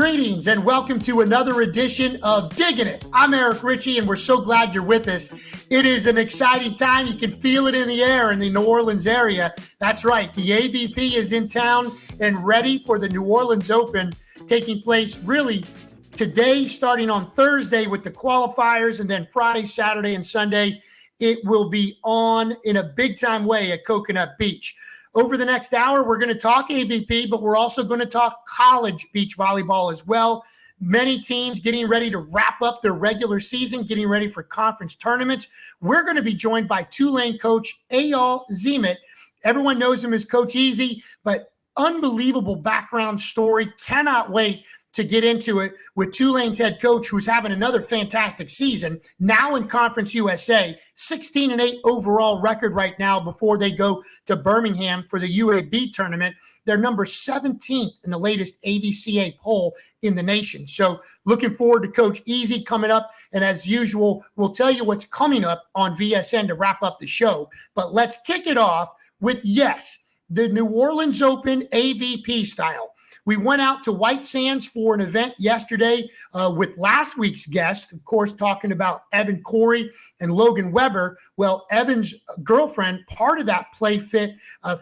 Greetings and welcome to another edition of Diggin It. I'm Eric Richey and we're so glad you're with us. It is an exciting time. You can feel it in the air in the New Orleans area. That's right. The AVP is in town and ready for the New Orleans Open, taking place really today, starting on Thursday with the qualifiers, and then Friday, Saturday, and Sunday. It will be on in a big time way at Coconut Beach. Over the next hour, we're going to talk AVP, but we're also going to talk college beach volleyball as well. Many teams getting ready to wrap up their regular season, getting ready for conference tournaments. We're going to be joined by Tulane coach Eyal Zimet. Everyone knows him as Coach Easy, but unbelievable background story. Cannot wait to get into it with Tulane's head coach, who's having another fantastic season, now in Conference USA, 16-8 overall record right now before they go to Birmingham for the UAB tournament. They're number 17th in the latest AVCA poll in the nation. So looking forward to Coach Easy coming up. And as usual, we'll tell you what's coming up on VSN to wrap up the show. But let's kick it off with, yes, the New Orleans Open AVP style. We went out to White Sands for an event yesterday with last week's guest, of course, talking about Evan Corey and Logan Weber. Well, Evan's girlfriend, part of that Play Fit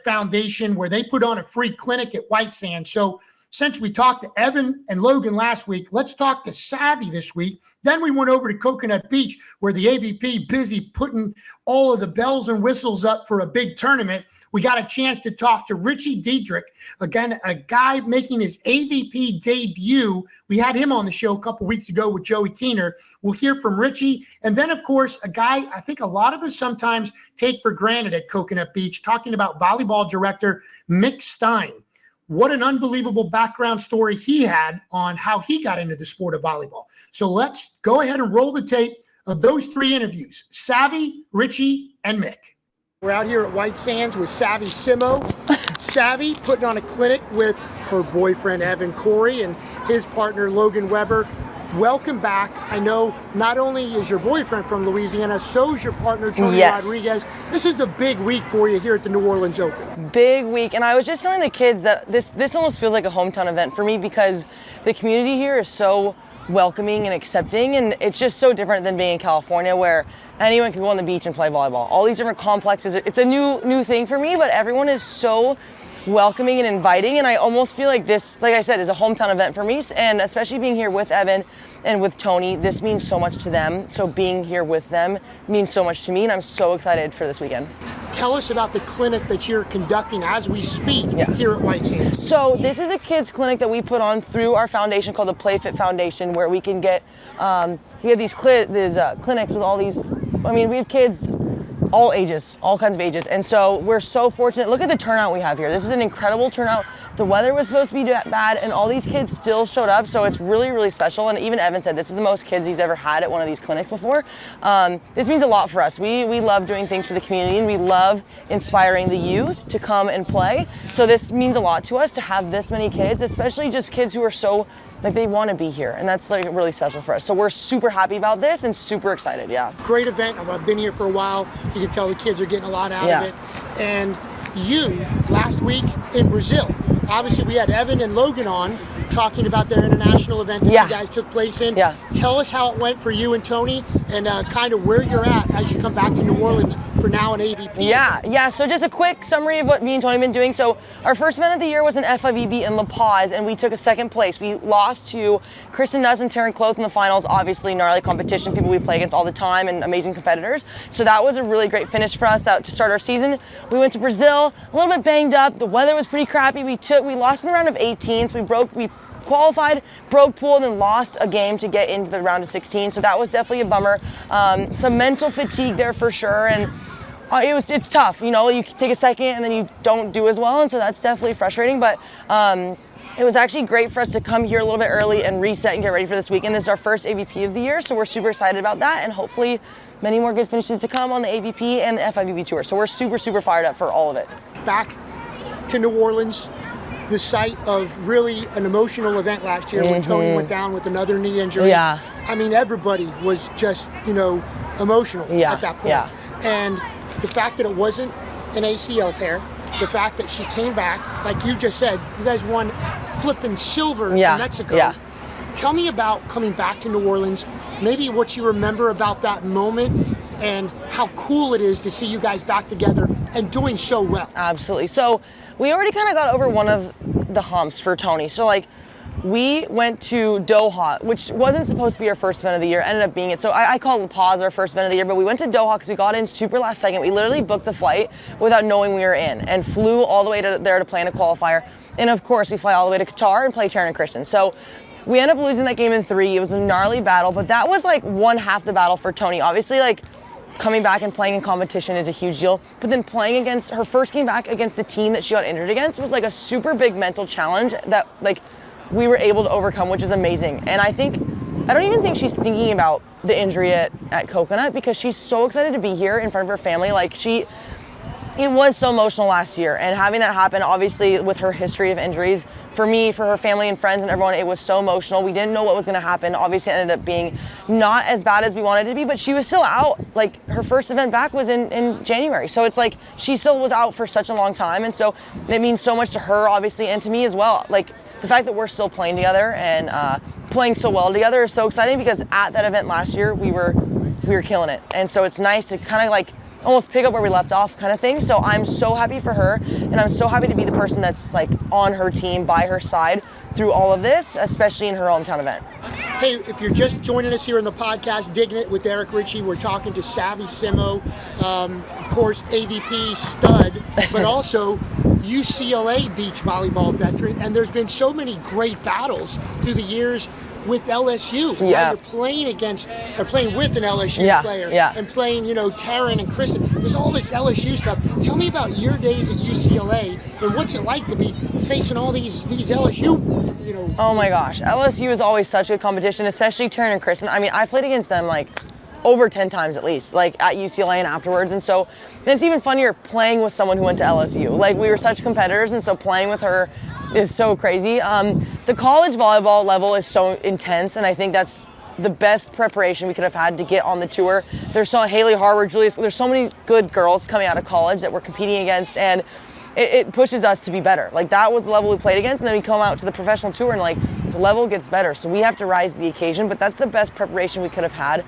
Foundation, where they put on a free clinic at White Sands. So since we talked to Evan and Logan last week, let's talk to Savvy this week. Then we went over to Coconut Beach, where the AVP busy putting all of the bells and whistles up for a big tournament. We got a chance to talk to Richie Diedrich, again, a guy making his AVP debut. We had him on the show a couple weeks ago with Joey Keener. We'll hear from Richie. And then, of course, a guy I think a lot of us sometimes take for granted at Coconut Beach, talking about volleyball director Mick Stein. What an unbelievable background story he had on how he got into the sport of volleyball. So let's go ahead and roll the tape of those three interviews, Savvy, Richie, and Mick. We're out here at White Sands with Savvy Simo. Savvy putting on a clinic with her boyfriend, Evan Corey, and his partner, Logan Weber. Welcome back. I know not only is your boyfriend from Louisiana, so is your partner, Tony Rodriguez. This is a big week for you here at the New Orleans Open. Big week. And I was just telling the kids that this almost feels like a hometown event for me, because the community here is so welcoming and accepting, and it's just so different than being in California, where anyone can go on the beach and play volleyball. All these different complexes. It's a new thing for me, but everyone is so welcoming and inviting, and I almost feel like this, like I said, is a hometown event for me, and especially being here with Evan and with Tony, this means so much to them. So being here with them means so much to me, and I'm so excited for this weekend. Tell us about the clinic that you're conducting as we speak here at White Sands. So this is a kids clinic that we put on through our foundation called the Play Fit Foundation, where we can get, we have these clinics with all these, we have kids all ages, all kinds of ages. And so we're so fortunate. Look at the turnout we have here. This is an incredible turnout. The weather was supposed to be bad, and all these kids still showed up. So it's really, really special. And even Evan said this is the most kids he's ever had at one of these clinics before. This means a lot for us. We love doing things for the community, and we love inspiring the youth to come and play. So this means a lot to us to have this many kids, especially just kids who are so, like, they want to be here, and that's like really special for us. So we're super happy about this and super excited. Great event. I've been here for a while. You can tell the kids are getting a lot out of it. And you, last week in Brazil, obviously we had Evan and Logan on talking about their international event that you guys took place in. Tell us how it went for you and Tony, and kind of where you're at as you come back to New Orleans for now an AVP. So just a quick summary of what me and Tony have been doing. So our first event of the year was an FIVB in La Paz, and we took a second place. We lost to Kristen Nuss and Taryn Cloth in the finals. Obviously gnarly competition, people we play against all the time, and amazing competitors. So that was a really great finish for us to start our season. We went to Brazil, a little bit banged up. The weather was pretty crappy. We lost in the round of 18s. We qualified, broke pool, and then lost a game to get into the round of 16. So that was definitely a bummer. Some mental fatigue there for sure, and it's tough. You know, you take a second and then you don't do as well, and so that's definitely frustrating. But it was actually great for us to come here a little bit early and reset and get ready for this weekend. This is our first AVP of the year, so we're super excited about that, and hopefully many more good finishes to come on the AVP and the FIVB tour. So we're super, super fired up for all of it. Back to New Orleans, the site of really an emotional event last year when Tony went down with another knee injury. I mean, everybody was just, emotional at that point. And the fact that it wasn't an ACL tear, the fact that she came back, like you just said, you guys won flipping silver in Mexico. Tell me about coming back to New Orleans, maybe what you remember about that moment and how cool it is to see you guys back together and doing so well. Absolutely. So we already kind of got over one of the humps for Tony. So like, we went to Doha, which wasn't supposed to be our first event of the year, ended up being it. So I call La Paz our first event of the year, but we went to Doha because we got in super last second. We literally booked the flight without knowing we were in and flew all the way there to play in a qualifier. And of course, we fly all the way to Qatar and play Taryn and Kristen. So we ended up losing that game in 3. It was a gnarly battle, but that was like one half the battle for Tony. Obviously, like, coming back and playing in competition is a huge deal, but then playing against her first game back against the team that she got injured against was like a super big mental challenge that like we were able to overcome, which is amazing. And I don't even think she's thinking about the injury at Coconut because she's so excited to be here in front of her family. Like it was so emotional last year, and having that happen, obviously with her history of injuries, for me, for her family and friends and everyone, it was so emotional. We didn't know what was gonna happen. Obviously it ended up being not as bad as we wanted it to be, but she was still out. Like, her first event back was in January. So it's like, she still was out for such a long time. And so it means so much to her, obviously, and to me as well. Like, the fact that we're still playing together and playing so well together is so exciting because at that event last year, we were killing it. And so it's nice to kind of like almost pick up where we left off kind of thing. So I'm so happy for her, and I'm so happy to be the person that's like on her team, by her side through all of this, especially in her hometown event. Hey, if you're just joining us here in the podcast, Digging It with Eric Richey, we're talking to Savvy Simo, of course, AVP stud, but also UCLA beach volleyball veteran, and there's been so many great battles through the years with LSU. Yeah. You're playing with an LSU player, and playing, Taryn and Kristen. There's all this LSU stuff. Tell me about your days at UCLA and what's it like to be facing all these LSU, Oh my gosh, LSU is always such good competition, especially Taryn and Kristen. I mean, I played against them like over 10 times at least, like at UCLA and afterwards. And so and it's even funnier playing with someone who went to LSU. Like, we were such competitors, and so playing with her is so crazy. The college volleyball level is so intense, and I think that's the best preparation we could have had to get on the tour. There's so Haley Harvard, Julius, there's so many good girls coming out of college that we're competing against, and it pushes us to be better. Like, that was the level we played against, and then we come out to the professional tour and like the level gets better. So we have to rise to the occasion, but that's the best preparation we could have had.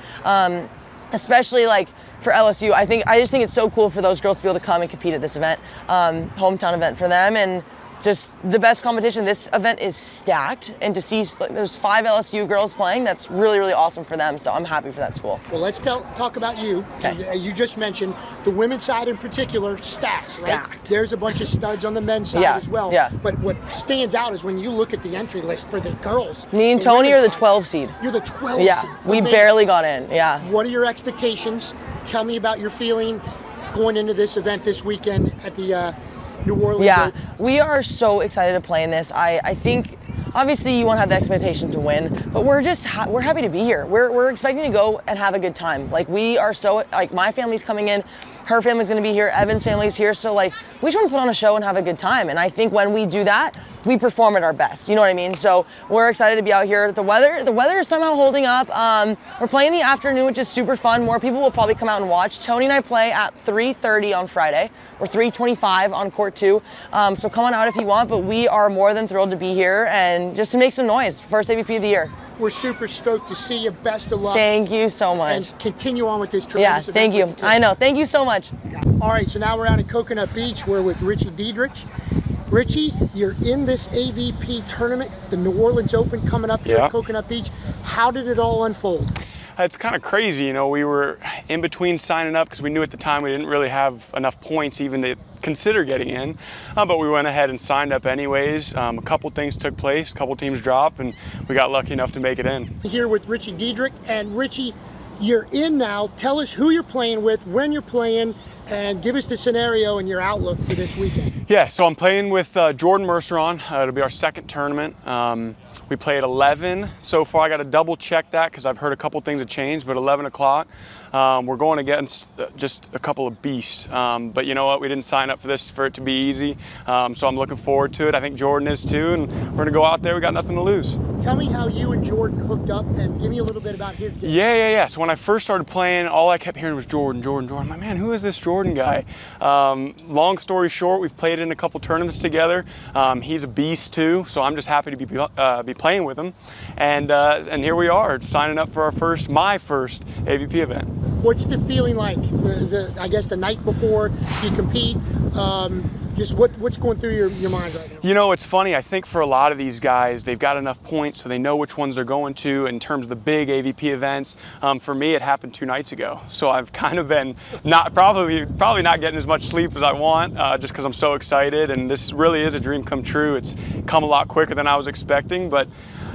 Especially like for LSU, I just think it's so cool for those girls to be able to come and compete at this event, hometown event for them, and just the best competition. This event is stacked, and to see there's 5 LSU girls playing, that's really, really awesome for them. So I'm happy for that school. Well, let's talk about you. Okay. You just mentioned the women's side in particular, stacked. Right? There's a bunch of studs on the men's side as well. Yeah. But what stands out is when you look at the entry list for the girls. Me and Tony are the 12 seed. You're the 12 seed. Yeah, we barely got in. Yeah. What are your expectations? Tell me about your feeling going into this event this weekend at the New Orleans. Yeah, we are so excited to play in this. I think obviously you want to have the expectation to win, but we're happy to be here. We're expecting to go and have a good time. Like, we are so, like, my family's coming in, her family's going to be here, Evan's family's here, so like we just want to put on a show and have a good time. And I think when we do that, we perform at our best. You know what I mean? So we're excited to be out here. The weather is somehow holding up. We're playing in the afternoon, which is super fun. More people will probably come out and watch. Tony and I play at 3:30 on Friday, or 3:25 on court 2. So come on out if you want, but we are more than thrilled to be here and just to make some noise. First AVP of the year. We're super stoked to see you. Best of luck. Thank you so much. And continue on with this tremendous event. Thank you. I know. Thank you so much. All right, so now we're out at Coconut Beach. We're with Richie Diedrich. Richie, you're in this AVP tournament, the New Orleans Open coming up here at Coconut Beach. How did it all unfold? It's kind of crazy, we were in between signing up because we knew at the time we didn't really have enough points even to consider getting in, but we went ahead and signed up anyways. A couple things took place, a couple teams dropped, and we got lucky enough to make it in. Here with Richie Diedrich, and Richie, you're in now. Tell us who you're playing with, when you're playing, and give us the scenario and your outlook for this weekend. Yeah, so I'm playing with Jordan Mercer on. It'll be our second tournament. We played 11 so far. I got to double check that because I've heard a couple things have changed, but 11 o'clock. We're going against just a couple of beasts. But you know what? We didn't sign up for this for it to be easy. So I'm looking forward to it. I think Jordan is too, and we're going to go out there. We got nothing to lose. Tell me how you and Jordan hooked up, and give me a little bit about his game. Yeah. So when I first started playing, all I kept hearing was Jordan. I'm like, man, who is this Jordan guy? Long story short, we've played in a couple tournaments together. He's a beast too, so I'm just happy to be playing with him. And here we are, signing up for my first AVP event. What's the feeling like? I guess the night before you compete. Just what's going through your mind right now? You know, it's funny. I think for a lot of these guys, they've got enough points so they know which ones they're going to in terms of the big AVP events. For me, it happened 2 nights ago, so I've kind of been probably not getting as much sleep as I want, just because I'm so excited. And this really is a dream come true. It's come a lot quicker than I was expecting, but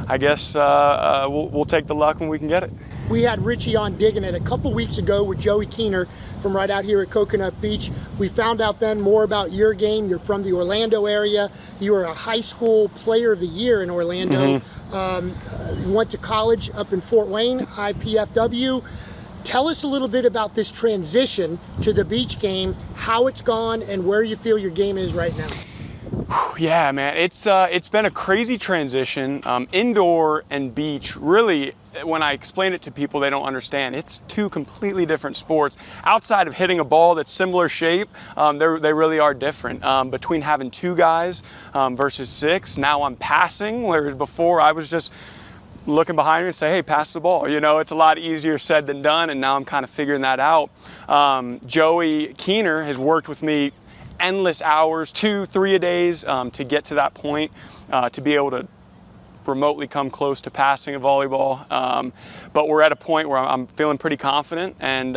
I guess we'll take the luck when we can get it. We had Richie on Diggin It a couple weeks ago with Joey Keener from right out here at Coconut Beach. We found out then more about your game. You're from the Orlando area. You were a high school player of the year in Orlando. You went to college up in Fort Wayne, IPFW. Tell us a little bit about this transition to the beach game, how it's gone, and where you feel your game is right now. Yeah, man, it's been a crazy transition. Indoor and beach, really, when I explain it to people, they don't understand. It's 2 completely different sports. Outside of hitting a ball that's similar shape, they really are different. Between having 2 guys versus 6, now I'm passing, whereas before I was just looking behind me and say, hey, pass the ball. You know, it's a lot easier said than done, and now I'm kind of figuring that out. Joey Keener has worked with me endless hours, 2-3 a days, to get to that point, to be able to remotely come close to passing a volleyball. But we're at a point where I'm feeling pretty confident, and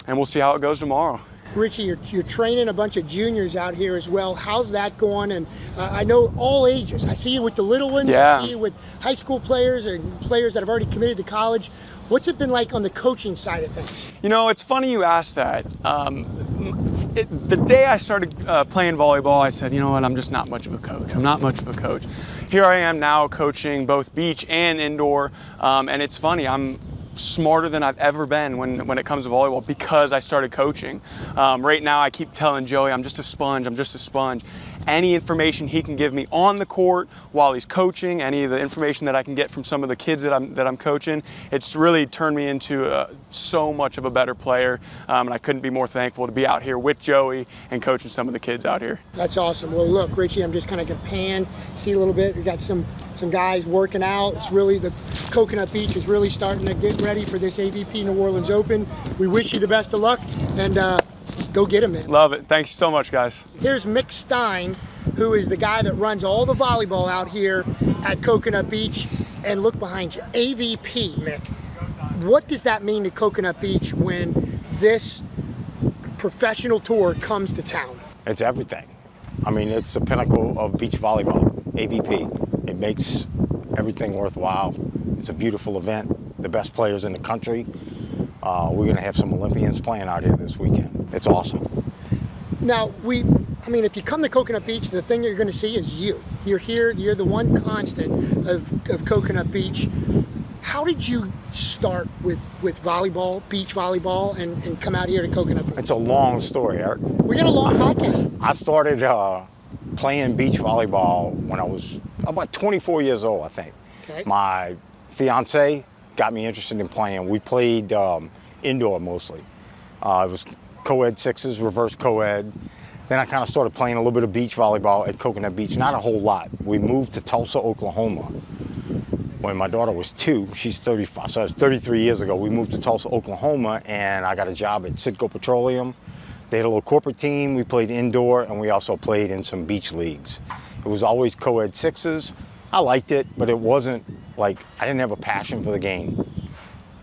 we'll see how it goes tomorrow. Richie, you're training a bunch of juniors out here as well. How's that going? And I know all ages. I see you with the little ones. Yeah. I see you with high school players and players that have already committed to college. What's it been like on the coaching side of things? You know, it's funny you asked that. The day I started playing volleyball, I said, you know what, I'm just not much of a coach. I'm not much of a coach. Here I am now coaching both beach and indoor, and it's funny, I'm smarter than I've ever been when it comes to volleyball because I started coaching. Right now I keep telling Joey, I'm just a sponge. Any information he can give me on the court while he's coaching, any of the information that I can get from some of the kids that I'm coaching, it's really turned me into so much of a better player. And I couldn't be more thankful to be out here with Joey and coaching some of the kids out here. That's awesome. Well, look, Richie, I'm just kind of going to pan, see a little bit. We got some guys working out. It's really, the Coconut Beach is really starting to get ready for this AVP New Orleans Open. We wish you the best of luck, and go get him, man. Love it. Thanks so much, guys. Here's Mick Stein, who is the guy that runs all the volleyball out here at Coconut Beach. And look behind you, AVP, Mick. What does that mean to Coconut Beach when this professional tour comes to town? It's everything. I mean, it's the pinnacle of beach volleyball, AVP. It makes everything worthwhile. It's a beautiful event. The best players in the country. We're going to have some Olympians playing out here this weekend. It's awesome. Now, if you come to Coconut Beach, the thing you're going to see is you. You're here, you're the one constant of Coconut Beach. How did you start with volleyball, beach volleyball, and come out here to Coconut Beach? It's a long story, Eric. We got a long podcast. I started playing beach volleyball when I was about 24 years old, I think. Okay. My fiance got me interested in playing. We played indoor mostly. It was co-ed sixes, reverse co-ed. Then I kind of started playing a little bit of beach volleyball at Coconut Beach, not a whole lot. We moved to Tulsa, Oklahoma. When my daughter was 2, she's 35, so that's 33 years ago. We moved to Tulsa, Oklahoma, and I got a job at Citgo Petroleum. They had a little corporate team. We played indoor, and we also played in some beach leagues. It was always co-ed sixes. I liked it, but it wasn't like, I didn't have a passion for the game.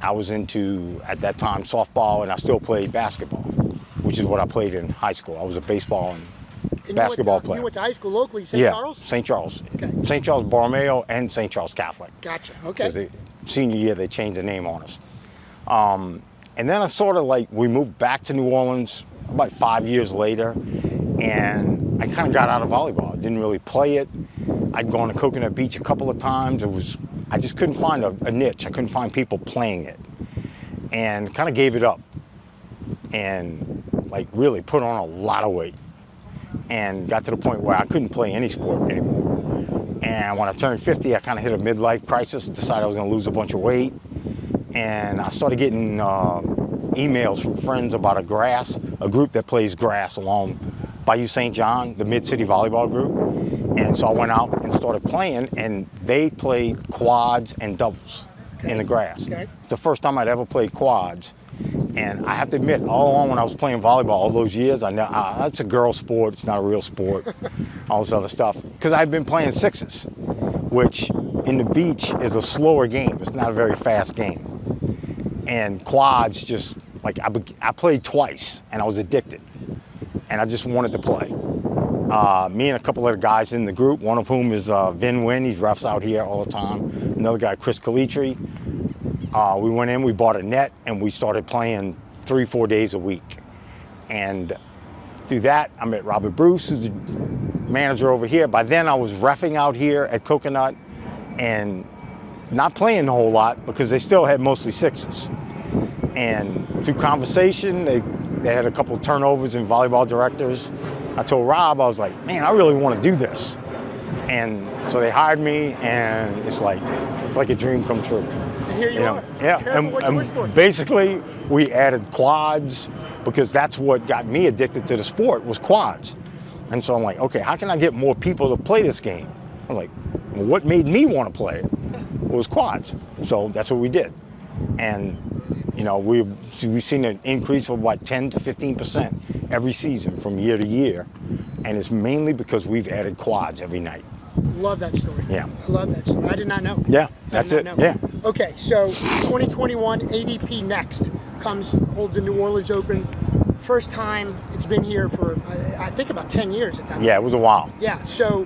I was into, at that time, softball, and I still played basketball, which is what I played in high school. I was a baseball and basketball player. You went to high school locally, St. Charles? St. Charles. Okay. St. Charles Borromeo and St. Charles Catholic. Gotcha, okay. Senior year, they changed the name on us. And then I sort of we moved back to New Orleans about 5 years later, and I kind of got out of volleyball. I didn't really play it. I'd gone to Coconut Beach a couple of times. I just couldn't find a niche. I couldn't find people playing it. and kind of gave it up and like really put on a lot of weight and got to the point where I couldn't play any sport anymore. And when I turned 50, I kind of hit a midlife crisis, decided I was going to lose a bunch of weight. And I started getting emails from friends about a group that plays grass along Bayou St. John, the Mid-City Volleyball group. And so I went out and started playing, and they played quads and doubles in the grass. Okay. It's the first time I'd ever played quads. And I have to admit, all along when I was playing volleyball all those years, I know it's a girl sport, it's not a real sport, all this other stuff. Because I've been playing sixes, which in the beach is a slower game. It's not a very fast game. And quads, just like I played twice, and I was addicted. And I just wanted to play. Me and a couple of the guys in the group, one of whom is Vin Wynn, he's refs out here all the time. Another guy, Chris Calitri. We went in, we bought a net, and we started playing 3-4 days a week. And through that, I met Robert Bruce, who's the manager over here. By then, I was reffing out here at Coconut and not playing a whole lot because they still had mostly sixes. And through conversation, they had a couple of turnovers in volleyball directors. I told Rob, I was like, man, I really want to do this. And so they hired me, and it's like a dream come true. Here you are. Yeah, Careful what you wish for. basically we added quads because that's what got me addicted to the sport was quads. And so I'm like, okay, how can I get more people to play this game? I was like, well, what made me want to play it was quads. So that's what we did. And you know, we've seen an increase of about 10 to 15% every season from year to year. And it's mainly because we've added quads every night. Love that story. Yeah. I love that story. I did not know. Yeah, that's it. Yeah. Okay, so 2021 AVP Next holds the New Orleans Open. First time it's been here for, I think, about 10 years at that point. Yeah, it was a while. Yeah, so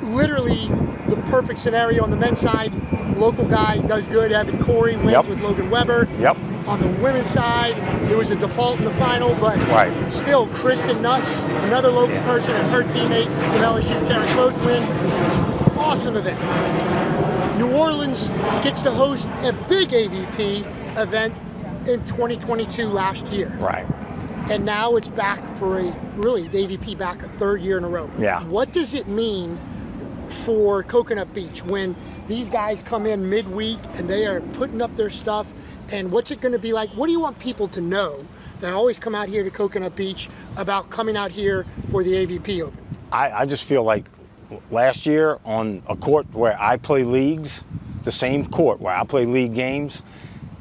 literally the perfect scenario on the men's side. Local guy does good. Evan Corey wins with Logan Weber. Yep. On the women's side, it was a default in the final, but still Kristen Nuss, another local person, and her teammate from LSU, Taryn Cloth, win. Awesome event. New Orleans gets to host a big AVP event in 2022 last year. Right. And now it's back for the AVP back a third year in a row. Yeah. What does it mean for Coconut Beach when these guys come in midweek and they are putting up their stuff? And what's it going to be like? What do you want people to know that always come out here to Coconut Beach about coming out here for the AVP Open? I just feel like last year on a court where I play leagues, the same court where I play league games,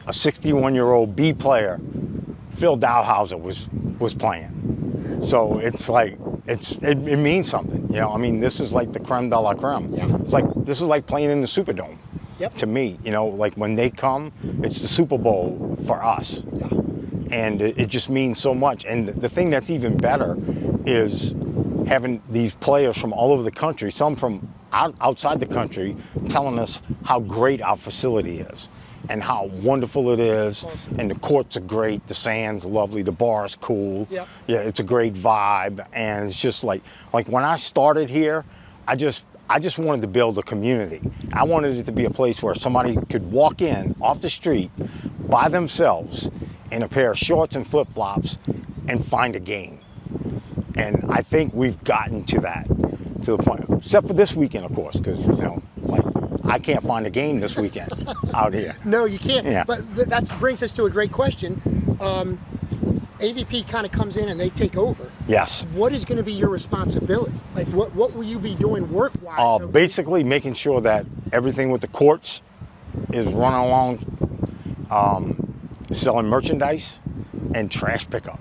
a 61-year-old B player, Phil Dowhauser, was playing. So it's like, it means something. You know, I mean, this is like the creme de la creme. Yeah. It's like, this is like playing in the Superdome. Yep. To me, you know, like when they come, it's the Super Bowl for us. Yeah. And it just means so much. And the thing that's even better is having these players from all over the country, some from outside the country, telling us how great our facility is and how wonderful it is. Awesome. And the courts are great, the sand's lovely, the bar's cool. Yep. Yeah, it's a great vibe. And it's just like when I started here, I just wanted to build a community. I wanted it to be a place where somebody could walk in off the street by themselves in a pair of shorts and flip-flops and find a game. And I think we've gotten to that, to the point, except for this weekend, of course, because, you know, like, I can't find a game this weekend out here. No, you can't. Yeah. But that brings us to a great question. AVP kind of comes in and they take over. Yes. What is going to be your responsibility? Like, what will you be doing work-wise? Basically making sure that everything with the courts is running along, selling merchandise and trash pickup.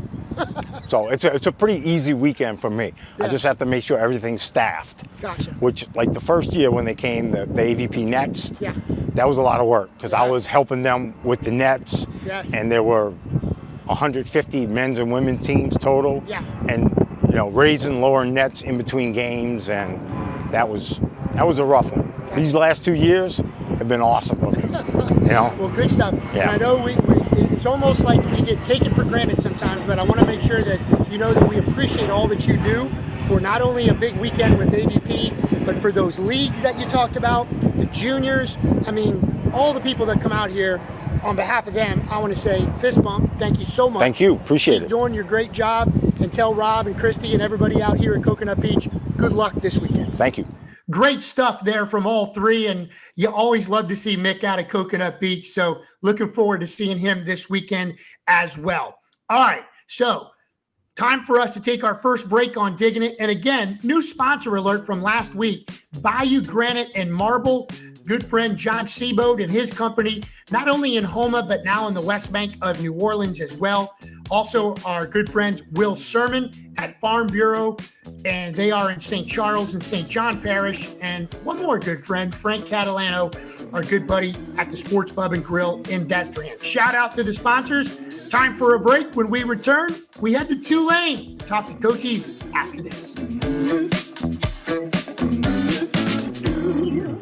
So it's a pretty easy weekend for me. Yeah. I just have to make sure everything's staffed. Gotcha. Which, like the first year when they came, the AVP Next, Yeah. that was a lot of work because I Yes. was helping them with the nets. Yes. And there were 150 men's and women's teams total. Yeah. And, you know, raising lower nets in between games, and that was a rough one. These last 2 years have been awesome for me. You know? Well, good stuff. Yeah. And I know it's almost like you get taken for granted sometimes, but I want to make sure that you know that we appreciate all that you do for not only a big weekend with AVP, but for those leagues that you talked about, the juniors. I mean, all the people that come out here, on behalf of them, I want to say fist bump. Thank you so much. Thank you. Appreciate it. Doing your great job, and tell Rob and Christy and everybody out here at Coconut Beach, good luck this weekend. Thank you. Great stuff there from all three, and you always love to see Mick out at Coconut Beach, so looking forward to seeing him this weekend as well. All right, so time for us to take our first break on Diggin' It, and again, new sponsor alert from last week, Bayou Granite and Marble. Good friend John Seaboat and his company, not only in Homa, but now in the West Bank of New Orleans as well. Also, our good friends Will Sermon at Farm Bureau, and they are in St. Charles and St. John Parish. And one more good friend, Frank Catalano, our good buddy at the Sports Pub and Grill in Destrehan. Shout out to the sponsors. Time for a break. When we return, we head to Tulane. Talk to Coach Easy after this.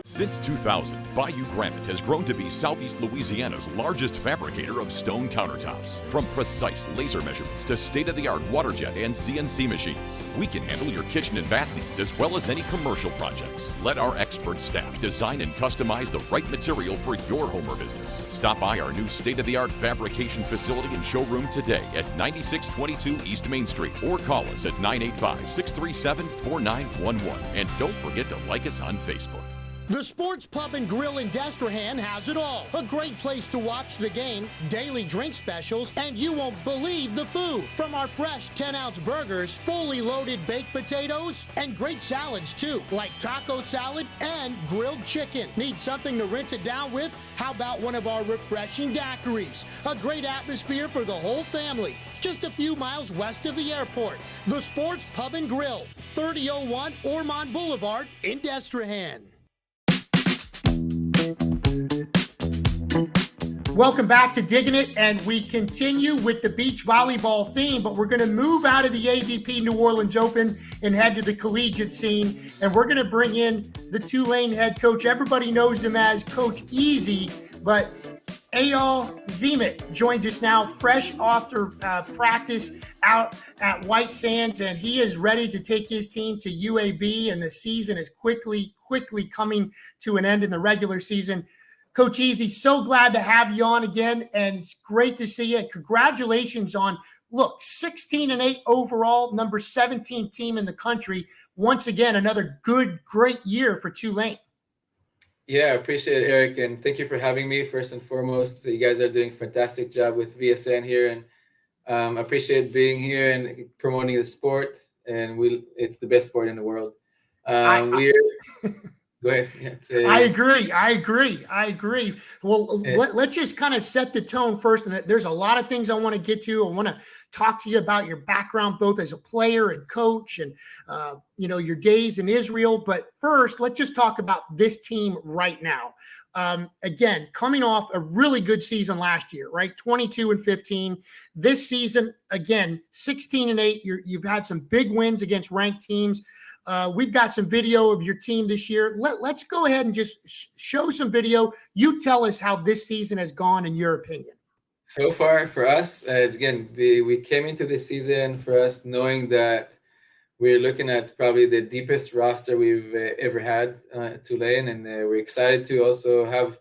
Since 2000, Bayou Granite has grown to be Southeast Louisiana's largest fabricator of stone countertops. From precise laser measurements to state-of-the-art water jet and CNC machines, we can handle your kitchen and bath needs as well as any commercial projects. Let our expert staff design and customize the right material for your home or business. Stop by our new state-of-the-art fabrication facility and showroom today at 9622 East Main Street or call us at 985-637-4911. And don't forget to like us on Facebook. The Sports Pub and Grill in Destrehan has it all. A great place to watch the game, daily drink specials, and you won't believe the food. From our fresh 10-ounce burgers, fully loaded baked potatoes, and great salads too, like taco salad and grilled chicken. Need something to rinse it down with? How about one of our refreshing daiquiris? A great atmosphere for the whole family. Just a few miles west of the airport. The Sports Pub and Grill, 3001 Ormond Boulevard in Destrehan. Welcome back to Diggin' It, and we continue with the beach volleyball theme, but we're going to move out of the AVP New Orleans Open and head to the collegiate scene, and we're going to bring in the Tulane head coach. Everybody knows him as Coach Easy, but Eyal Zimet joins us now, fresh off their practice out at White Sands, and he is ready to take his team to UAB, and the season is quickly coming to an end in the regular season. Coach Easy, so glad to have you on again, and it's great to see you. Congratulations on, 16-8 overall, number 17 team in the country. Once again, another great year for Tulane. Yeah, I appreciate it, Eric, and thank you for having me. First and foremost, you guys are doing a fantastic job with VSN here, and I appreciate being here and promoting the sport, and it's the best sport in the world. Go ahead. I agree. Well, let's just kind of set the tone first. And there's a lot of things I want to get to. I want to talk to you about your background, both as a player and coach and, your days in Israel. But first, let's just talk about this team right now. Again, coming off a really good season last year, right? 22-15. This season, again, 16-8. You've had some big wins against ranked teams. We've got some video of your team this year. Let's go ahead and just show some video. You tell us how this season has gone in your opinion. So far for us, we came into this season for us knowing that we're looking at probably the deepest roster we've ever had at Tulane, and we're excited to also have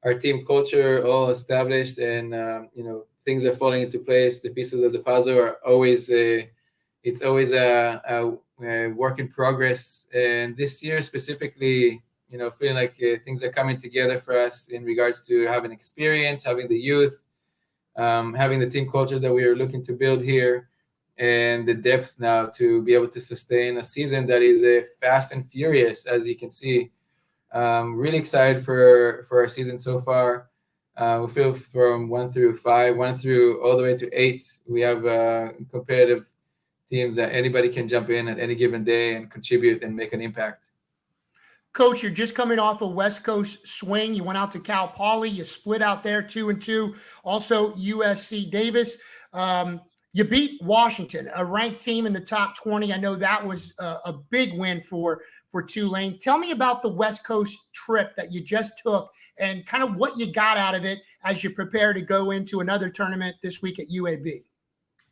our team culture all established, and things are falling into place. The pieces of the puzzle are always it's always a work in progress, and this year specifically, feeling like things are coming together for us in regards to having experience, having the youth, having the team culture that we are looking to build here, and the depth now to be able to sustain a season that is fast and furious, as you can see. Really excited for our season so far. We feel from 1 through 5, 1 through all the way to 8, we have competitive teams that anybody can jump in at any given day and contribute and make an impact. Coach, you're just coming off a West Coast swing. You went out to Cal Poly. You split out there 2-2. Also USC Davis. You beat Washington, a ranked team in the top 20. I know that was a big win for Tulane. Tell me about the West Coast trip that you just took and kind of what you got out of it as you prepare to go into another tournament this week at UAB.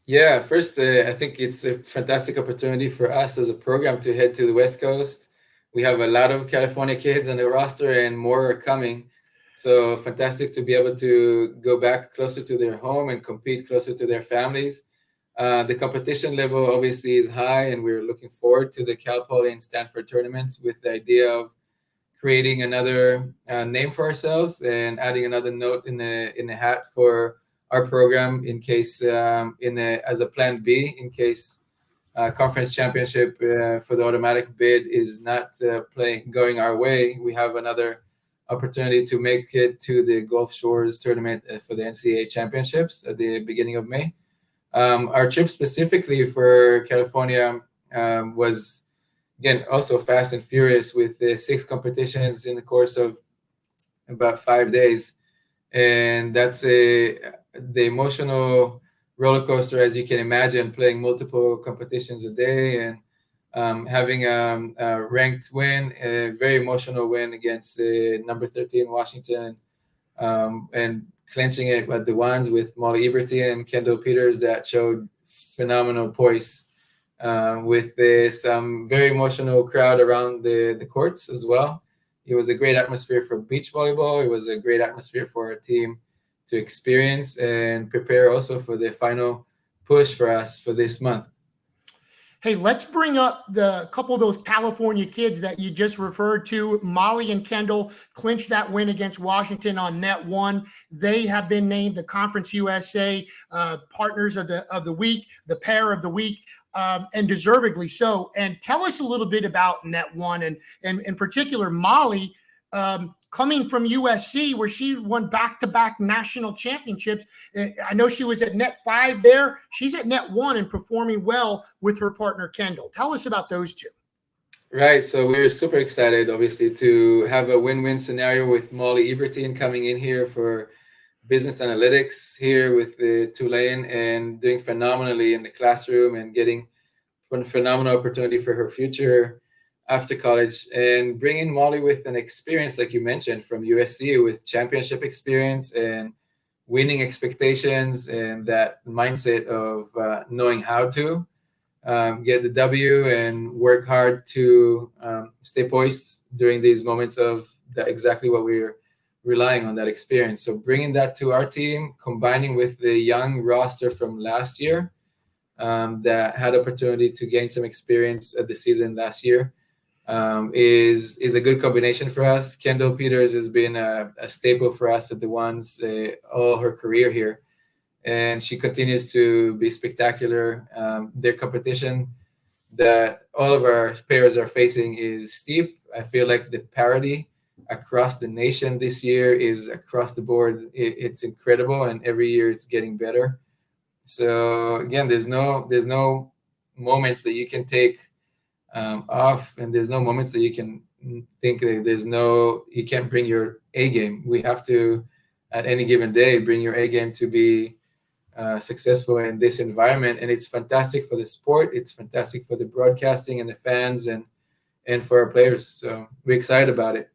Yeah, first, I think it's a fantastic opportunity for us as a program to head to the West Coast. We have a lot of California kids on the roster and more are coming. So fantastic to be able to go back closer to their home and compete closer to their families. The competition level obviously is high, and we're looking forward to the Cal Poly and Stanford tournaments with the idea of creating another name for ourselves and adding another note in the hat for our program in case as a plan B in case conference championship for the automatic bid is not going our way. We have another opportunity to make it to the Gulf Shores tournament for the NCAA championships at the beginning of May. Our trip specifically for California was, again, also fast and furious with 6 competitions in the course of about 5 days. And that's the emotional roller coaster, as you can imagine, playing multiple competitions a day and having a ranked win, a very emotional win against number 13 Washington, and clinching it at the ones with Molly Eberty and Kendall Peters that showed phenomenal poise with some very emotional crowd around the courts as well. It was a great atmosphere for beach volleyball. It was a great atmosphere for our team to experience and prepare also for the final push for us for this month. Hey, let's bring up the couple of those California kids that you just referred to. Molly and Kendall clinched that win against Washington on net 1. They have been named the Conference USA partners of the week, the pair of the week, and deservedly so. And tell us a little bit about net 1 and in particular Molly, coming from USC, where she won back-to-back national championships. I know she was at net 5 there. She's at net 1 and performing well with her partner, Kendall. Tell us about those two. Right. So we're super excited, obviously, to have a win-win scenario with Molly Eberty coming in here for business analytics here with the Tulane and doing phenomenally in the classroom and getting a phenomenal opportunity for her future after college, and bringing Molly with an experience, like you mentioned, from USC with championship experience and winning expectations and that mindset of knowing how to get the W and work hard to stay poised during these moments of exactly what we're relying on, that experience. So bringing that to our team, combining with the young roster from last year that had opportunity to gain some experience at the season last year, is a good combination for us. Kendall Peters has been a staple for us at the ones all her career here, and she continues to be spectacular. Their competition that all of our pairs are facing is steep. I feel like the parity across the nation this year is across the board. It's incredible, and every year it's getting better. So again, there's no moments that you can take off, and there's no moments that you can think that you can't bring your A game. We have to, at any given day, bring your A game to be successful in this environment. And it's fantastic for the sport. It's fantastic for the broadcasting and the fans and for our players. So we're excited about it.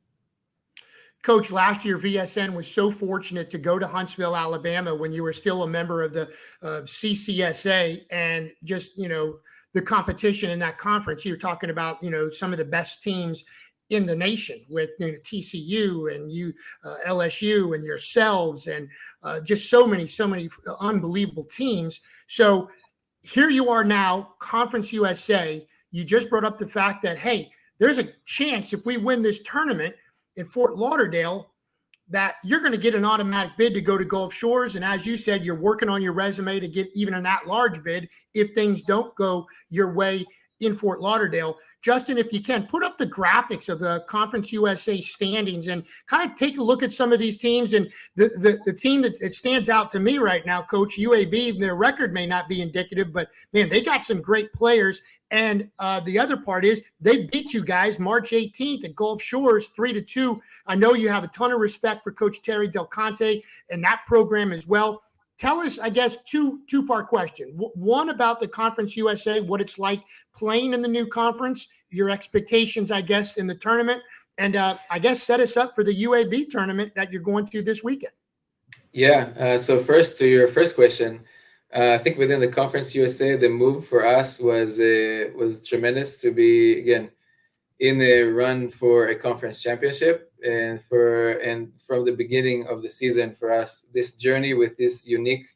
Coach, last year VSN was so fortunate to go to Huntsville, Alabama, when you were still a member of the CCSA, and just, the competition in that conference. You're talking about, some of the best teams in the nation with TCU and LSU and yourselves, and just so many unbelievable teams. So here you are now, Conference USA. You just brought up the fact that, hey, there's a chance if we win this tournament in Fort Lauderdale that you're going to get an automatic bid to go to Gulf Shores. And as you said, you're working on your resume to get even an at-large bid if things don't go your way in Fort Lauderdale. Justin, if you can, put up the graphics of the Conference USA standings and kind of take a look at some of these teams. And the team that it stands out to me right now, Coach, UAB, their record may not be indicative, but, man, they got some great players. And the other part is they beat you guys March 18th at Gulf Shores 3-2. I know you have a ton of respect for Coach Terry Del Conte and that program as well. Tell us, I guess, two-part question. One, about the Conference USA, what it's like playing in the new conference, your expectations, I guess, in the tournament, and I guess set us up for the UAB tournament that you're going to this weekend. Yeah. So first, to your first question, I think within the Conference USA, the move for us was tremendous to be, again, in the run for a conference championship. and from the beginning of the season for us, this journey with this unique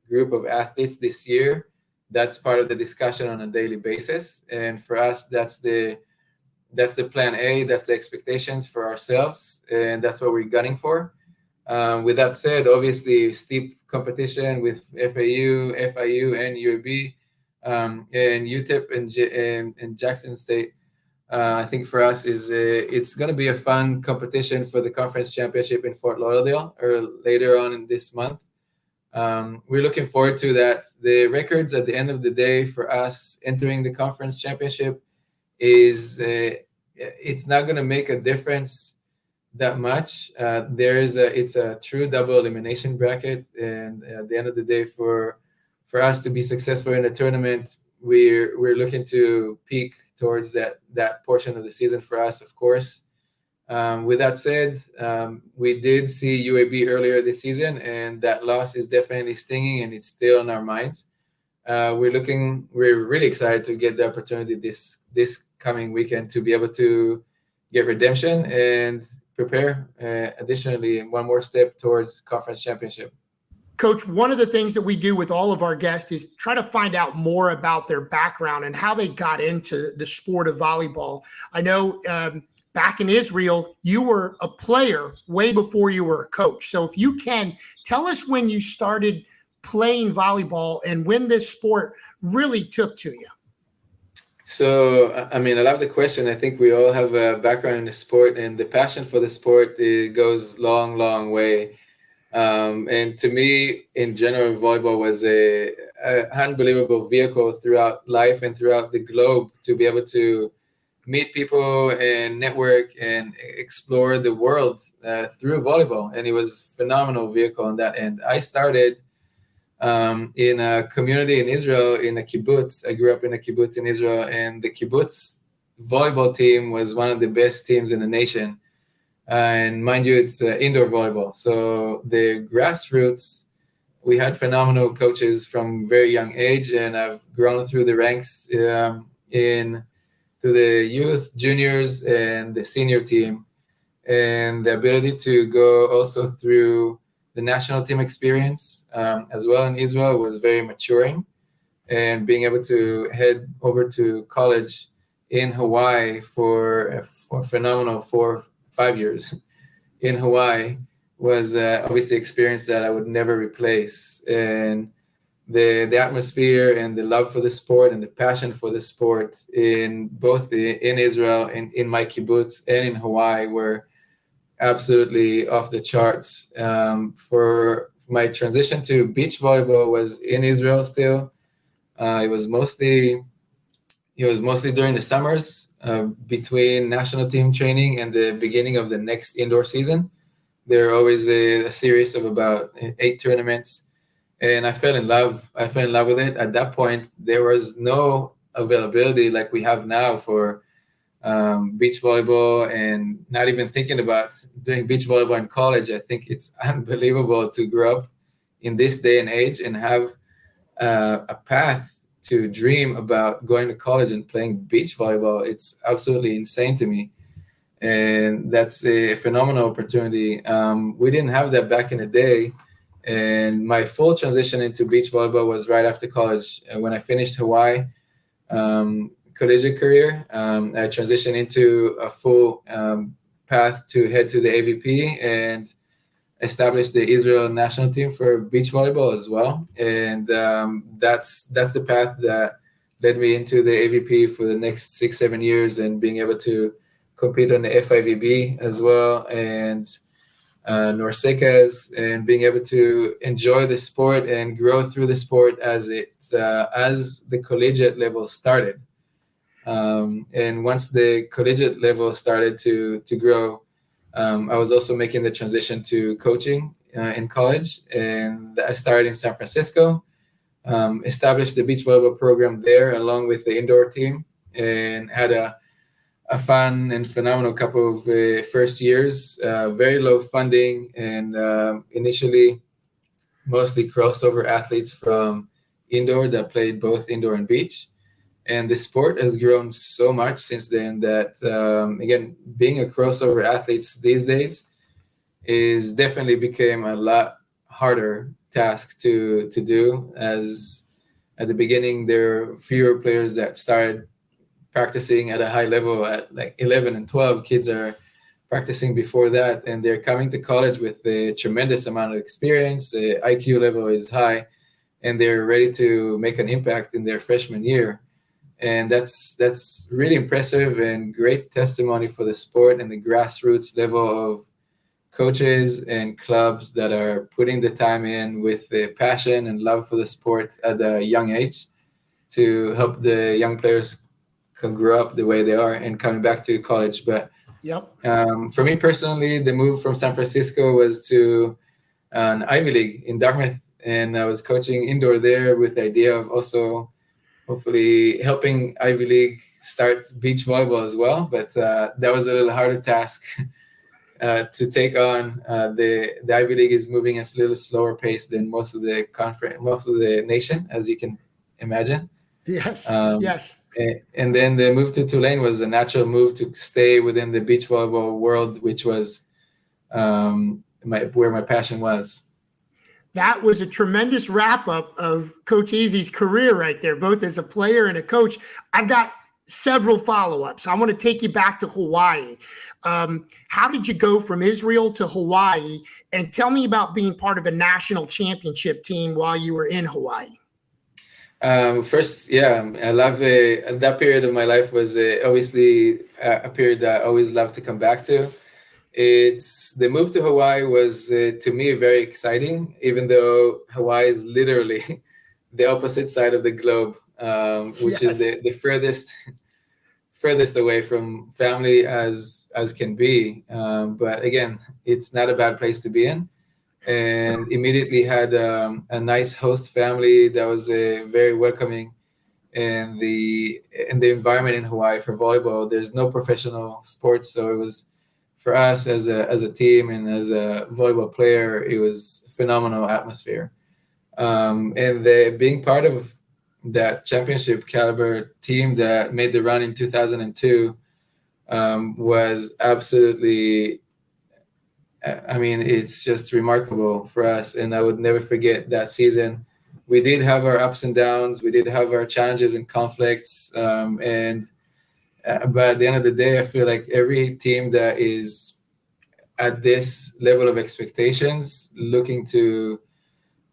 group of athletes this year, that's part of the discussion on a daily basis. And for us, that's the plan A, that's the expectations for ourselves, and that's what we're gunning for. With that said, obviously steep competition with FAU, FIU, and UAB, and UTEP and Jackson State. I think for us it's going to be a fun competition for the conference championship in Fort Lauderdale or later on in this month. We're looking forward to that. The records at the end of the day for us entering the conference championship is it's not going to make a difference that much. It's a true double elimination bracket, and at the end of the day, for us to be successful in the tournament, we're looking to peak towards that portion of the season for us, of course. With that said, we did see UAB earlier this season, and that loss is definitely stinging, and it's still in our minds. We're really excited to get the opportunity this coming weekend to be able to get redemption and prepare additionally one more step towards conference championship. Coach, one of the things that we do with all of our guests is try to find out more about their background and how they got into the sport of volleyball. I know back in Israel, you were a player way before you were a coach. So if you can, tell us when you started playing volleyball and when this sport really took to you. So, I mean, I love the question. I think we all have a background in the sport, and the passion for the sport, it goes long, long way. And to me, in general, volleyball was a unbelievable vehicle throughout life and throughout the globe to be able to meet people and network and explore the world through volleyball. And it was a phenomenal vehicle on that end. I started in a community in Israel, in a kibbutz. I grew up in a kibbutz in Israel, and the kibbutz volleyball team was one of the best teams in the nation. And mind you, it's indoor volleyball. So the grassroots, we had phenomenal coaches from very young age, and I've grown through the ranks through the youth, juniors, and the senior team. And the ability to go also through the national team experience as well in Israel was very maturing. And being able to head over to college in Hawaii for a phenomenal 4-5 years in Hawaii was obviously experience that I would never replace. And the atmosphere and the love for the sport and the passion for the sport in both in Israel and in my kibbutz and in Hawaii were absolutely off the charts. For my transition to beach volleyball was in Israel still. It was mostly during the summers between national team training and the beginning of the next indoor season. There are always a series of about 8 tournaments, and I fell in love with it. At that point, there was no availability like we have now for beach volleyball, and not even thinking about doing beach volleyball in college. I think it's unbelievable to grow up in this day and age and have a path to dream about going to college and playing beach volleyball. It's absolutely insane to me. And that's a phenomenal opportunity. We didn't have that back in the day. And my full transition into beach volleyball was right after college. When I finished Hawaii collegiate career, I transitioned into a full path to head to the AVP and established the Israel national team for beach volleyball as well. And that's the path that led me into the AVP for the next 6-7 years, and being able to compete on the FIVB as well, and Norsekas, and being able to enjoy the sport and grow through the sport as the collegiate level started. And once the collegiate level started to grow, I was also making the transition to coaching in college, and I started in San Francisco, established the beach volleyball program there along with the indoor team, and had a fun and phenomenal couple of first years, very low funding, and initially mostly crossover athletes from indoor that played both indoor and beach. And the sport has grown so much since then that, again, being a crossover athletes these days is definitely became a lot harder task to do, as at the beginning there are fewer players that started practicing at a high level at like 11 and 12. Kids are practicing before that, and they're coming to college with a tremendous amount of experience. The IQ level is high, and they're ready to make an impact in their freshman year. And that's really impressive and great testimony for the sport and the grassroots level of coaches and clubs that are putting the time in with the passion and love for the sport at a young age to help the young players can grow up the way they are and coming back to college. But for me personally, the move from San Francisco was to an Ivy League in Dartmouth, and I was coaching indoor there with the idea of also hopefully helping Ivy League start beach volleyball as well. But that was a little harder task to take on. The Ivy League is moving at a little slower pace than most of the nation, as you can imagine. Yes. Yes. And then the move to Tulane was a natural move to stay within the beach volleyball world, which was where my passion was. That was a tremendous wrap up of Coach Easy's career right there, both as a player and a coach. I've got several follow-ups. I want to take you back to Hawaii. How did you go from Israel to Hawaii? And tell me about being part of a national championship team while you were in Hawaii. First, I love that period of my life was obviously a period that I always love to come back to. It's the move to Hawaii was to me very exciting, even though Hawaii is literally the opposite side of the globe, which is the furthest away from family as can be. But again, it's not a bad place to be in. And immediately had a nice host family that was very welcoming, and the environment in Hawaii for volleyball. There's no professional sports, so it was for us as a team and as a volleyball player, it was a phenomenal atmosphere. And being part of that championship caliber team that made the run in 2002 was absolutely. I mean, it's just remarkable for us, and I would never forget that season. We did have our ups and downs. We did have our challenges and conflicts. But at the end of the day, I feel like every team that is at this level of expectations, looking to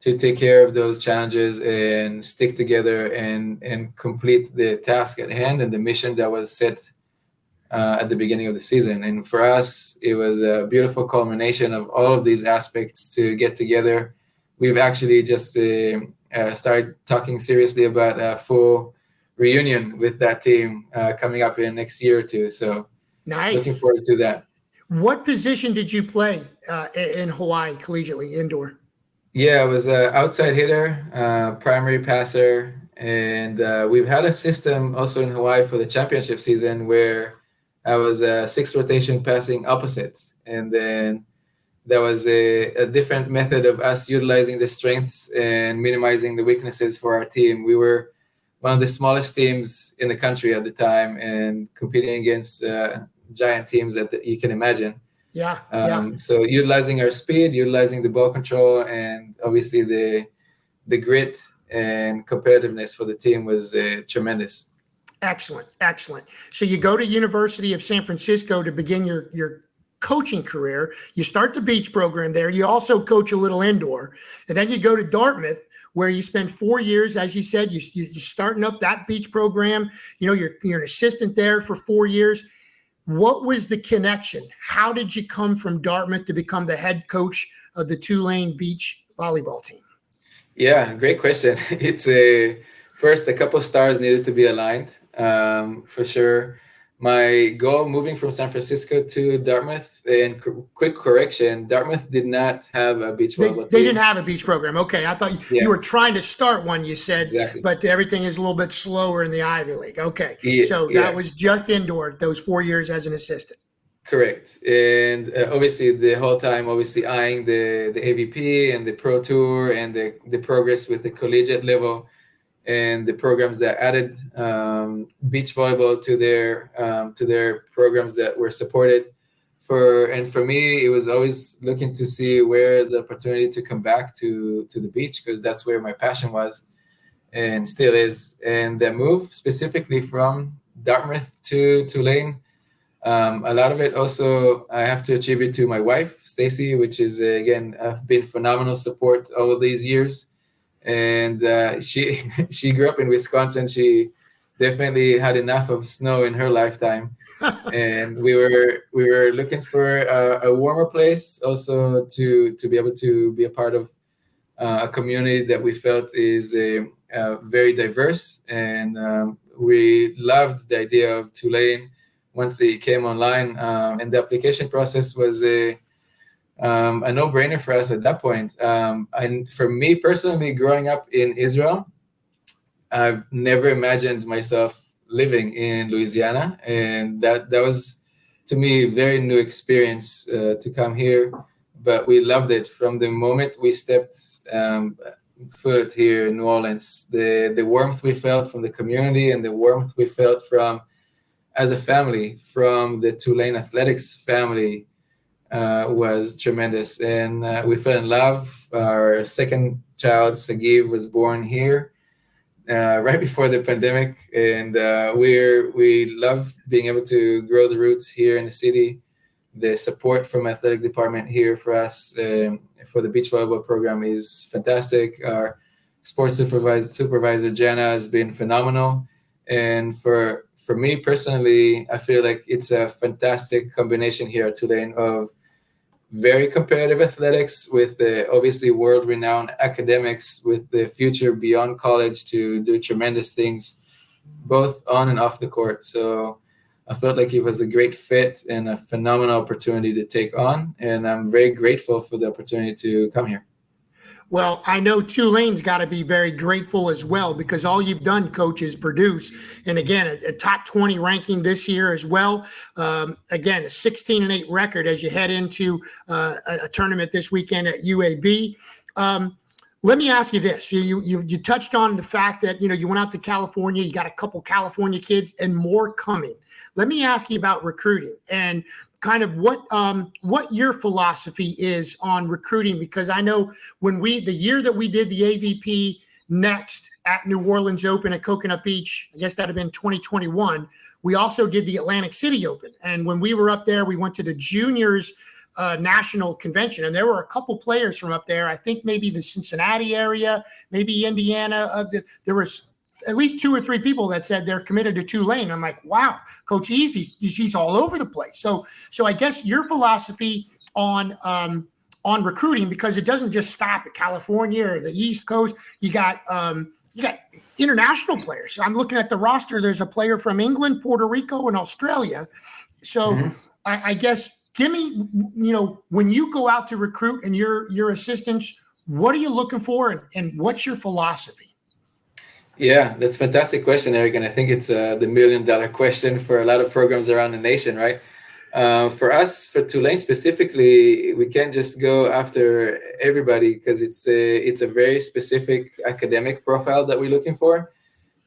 take care of those challenges and stick together and complete the task at hand and the mission that was set at the beginning of the season. And for us, it was a beautiful culmination of all of these aspects to get together. We've actually just started talking seriously about a full reunion with that team coming up in the next year or two. So nice. Looking forward to that. What position did you play in Hawaii collegiately, indoor? Yeah, I was an outside hitter, primary passer. And we've had a system also in Hawaii for the championship season where I was a 6 rotation passing opposites. And then there was a different method of us utilizing the strengths and minimizing the weaknesses for our team. We were one of the smallest teams in the country at the time and competing against giant teams that you can imagine. So utilizing our speed, utilizing the ball control, and obviously the grit and competitiveness for the team was tremendous. Excellent. So you go to University of San Francisco to begin your coaching career. You start the beach program there. You also coach a little indoor. And then you go to Dartmouth, where you spend 4 years, as you said, you're starting up that beach program. You know, you're an assistant there for 4 years. What was the connection? How did you come from Dartmouth to become the head coach of the Tulane Beach volleyball team? Yeah, great question. It's first, a couple of stars needed to be aligned. For sure. My goal moving from San Francisco to Dartmouth, and quick correction, Dartmouth did not have a beach volleyball team. They didn't have a beach program. Okay. I thought you were trying to start one, you said, exactly. But everything is a little bit slower in the Ivy League. Okay. So that was just indoor, those 4 years as an assistant. Correct. And obviously the whole time, eyeing the AVP and the Pro Tour and the progress with the collegiate level. and the programs that added beach volleyball to their programs that were supported. For me, it was always looking to see where is the opportunity to come back to the beach, because that's where my passion was and still is. And that move specifically from Dartmouth to Tulane, a lot of it also I have to attribute to my wife, Stacy, which is, again, have been phenomenal support all of these years. And she grew up in Wisconsin. She definitely had enough of snow in her lifetime. And we were looking for a warmer place, also to be able to be a part of a community that we felt is very diverse. And we loved the idea of Tulane once it came online, and the application process was a no-brainer for us at that point. And for me personally, growing up in Israel, I've never imagined myself living in Louisiana, and that was, to me, a very new experience to come here. But we loved it from the moment we stepped foot here in New Orleans. The warmth we felt from the community, and the warmth we felt from, as a family, from the Tulane athletics family, was tremendous. And we fell in love. Our second child, Sagiv, was born here right before the pandemic, and we love being able to grow the roots here in the city. The support from athletic department here for us for the beach volleyball program is fantastic. Our sports supervisor Jana has been phenomenal, and for me personally, I feel like it's a fantastic combination here at Tulane of very competitive athletics with obviously world-renowned academics, with the future beyond college to do tremendous things, both on and off the court. So I felt like it was a great fit and a phenomenal opportunity to take on, and I'm very grateful for the opportunity to come here. Well, I know Tulane's got to be very grateful as well, because all you've done, Coach, is produce. And again, a top 20 ranking this year as well. Again, a 16-8 record as you head into a tournament this weekend at UAB. Let me ask you this. You touched on the fact that, you went out to California, you got a couple California kids and more coming. Let me ask you about recruiting and kind of what your philosophy is on recruiting, because I know the year that we did the AVP next at New Orleans Open at Coconut Beach, I guess that'd have been 2021. We also did the Atlantic City Open. And when we were up there, we went to the juniors national convention, and there were a couple players from up there. I think maybe the Cincinnati area, maybe Indiana. There was at least 2 or 3 people that said they're committed to Tulane. I'm like, wow, Coach he's all over the place. So I guess your philosophy on recruiting, because it doesn't just stop at California or the East Coast. You got international players. I'm looking at the roster. There's a player from England, Puerto Rico, and Australia. So I guess give me, when you go out to recruit and your assistants, what are you looking for, and what's your philosophy? Yeah, that's a fantastic question, Eric. And I think it's the $1 million question for a lot of programs around the nation, right? For us, for Tulane specifically, we can't just go after everybody, because it's a very specific academic profile that we're looking for.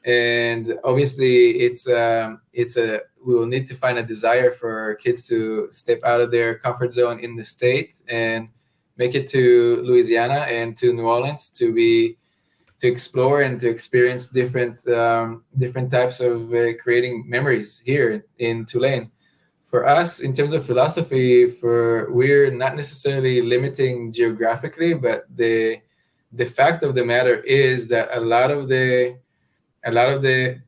And obviously we will need to find a desire for kids to step out of their comfort zone in the state and make it to Louisiana and to New Orleans to explore and to experience different types of creating memories here in Tulane. For us, in terms of philosophy, we're not necessarily limiting geographically, but the fact of the matter is that a lot of the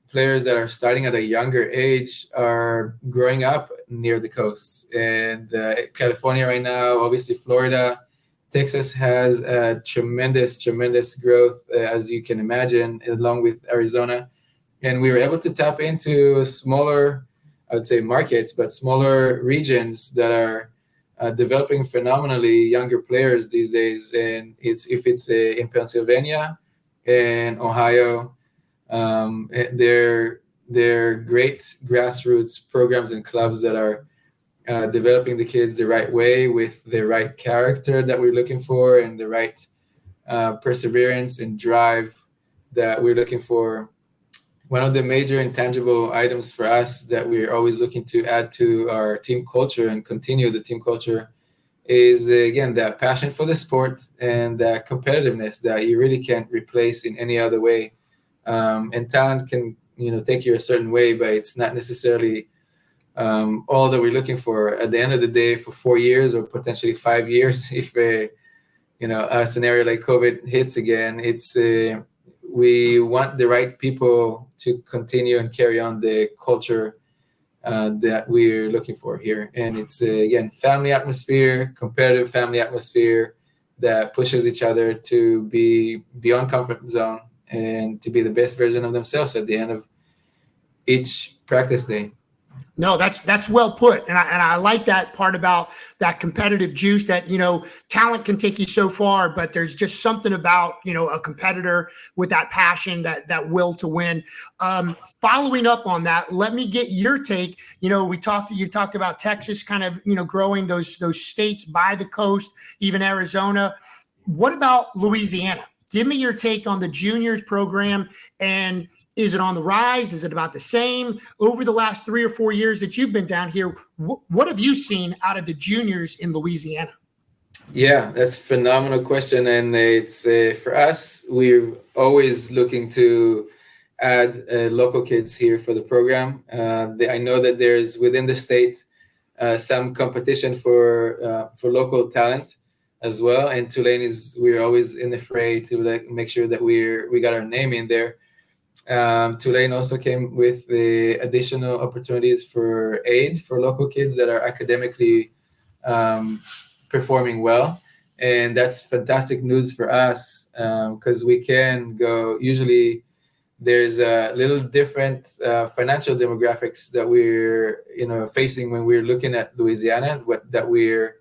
players that are starting at a younger age are growing up near the coast. And California right now, obviously Florida, Texas has a tremendous growth, as you can imagine, along with Arizona. And we were able to tap into smaller, I would say markets, but smaller regions that are developing phenomenally younger players these days. And if it's in Pennsylvania and Ohio, they're great grassroots programs and clubs that are developing the kids the right way, with the right character that we're looking for, and the right perseverance and drive that we're looking for. One of the major intangible items for us that we're always looking to add to our team culture and continue the team culture is, again, that passion for the sport and that competitiveness that you really can't replace in any other way. And talent can, take you a certain way, but it's not necessarily all that we're looking for. At the end of the day, for 4 years or potentially 5 years, if a scenario like COVID hits again, it's we want the right people to continue and carry on the culture that we're looking for here. And it's, again, family atmosphere, competitive family atmosphere that pushes each other to be beyond comfort zone and to be the best version of themselves at the end of each practice day. No, that's well put, and I like that part about that competitive juice. That talent can take you so far, but there's just something about a competitor with that passion, that will to win. Following up on that, let me get your take. You talked about Texas kind of growing those states by the coast, even Arizona. What about Louisiana? Give me your take on the juniors program, and is it on the rise? Is it about the same? Over the last 3 or 4 years that you've been down here, what have you seen out of the juniors in Louisiana? Yeah, that's a phenomenal question. And it's for us, we're always looking to add local kids here for the program. I know that there's within the state some competition for local talent as well. And Tulane we're always in the fray to make sure that we got our name in there. Tulane also came with the additional opportunities for aid for local kids that are academically performing well. And that's fantastic news for us because we can go, usually there's a little different financial demographics that we're facing when we're looking at Louisiana, that we're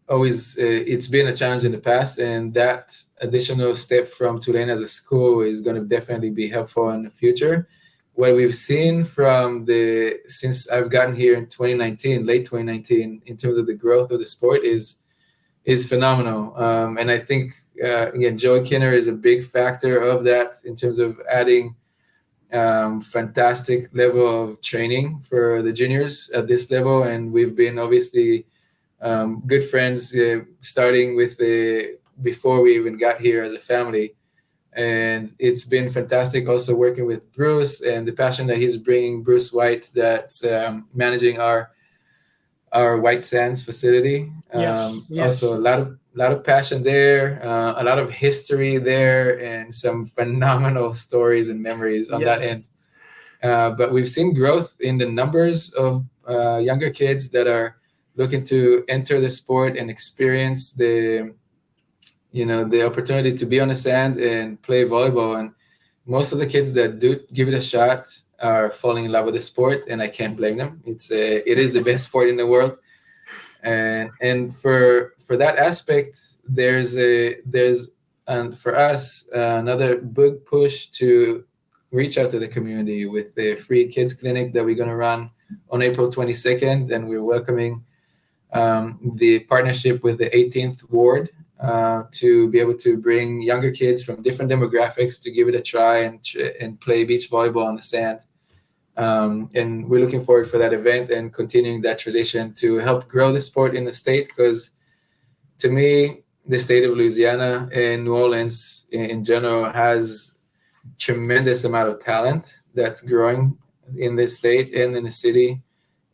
always it's been a challenge in the past, and that additional step from Tulane as a school is going to definitely be helpful in the future. What we've seen since I've gotten here in late 2019, in terms of the growth of the sport is phenomenal. And I think again, Joey Kinner is a big factor of that in terms of adding fantastic level of training for the juniors at this level. And we've been obviously good friends starting with before we even got here as a family. And it's been fantastic also working with Bruce and the passion that he's bringing, Bruce White, that's managing our White Sands facility. Yes. Also a lot of passion there, a lot of history there, and some phenomenal stories and memories on that end. But we've seen growth in the numbers of younger kids that are looking to enter the sport and experience the opportunity to be on the sand and play volleyball. And most of the kids that do give it a shot are falling in love with the sport, and I can't blame them. It is the best sport in the world. And for that aspect, there's for us another big push to reach out to the community with the free kids clinic that we're going to run on April 22nd, and we're welcoming the partnership with the 18th Ward to be able to bring younger kids from different demographics to give it a try and play beach volleyball on the sand. And we're looking forward for that event and continuing that tradition to help grow the sport in the state, because to me, the state of Louisiana and New Orleans in general has tremendous amount of talent that's growing in this state and in the city.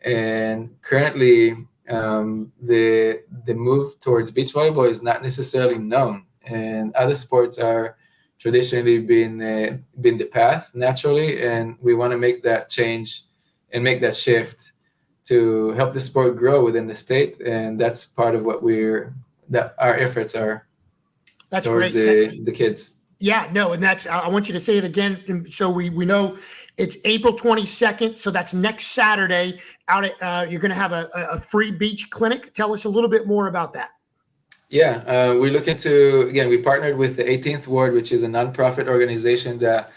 And currently, the move towards beach volleyball is not necessarily known, and other sports are traditionally been the path naturally, and we want to make that change and make that shift to help the sport grow within the state. And that's part of what our efforts are. That's towards great. The kids. Yeah, no, and I want you to say it again, and so we know it's April 22nd, so that's next Saturday. You're going to have a free beach clinic. Tell us a little bit more about that. Yeah, we're looking to, again, we partnered with the 18th Ward, which is a nonprofit organization that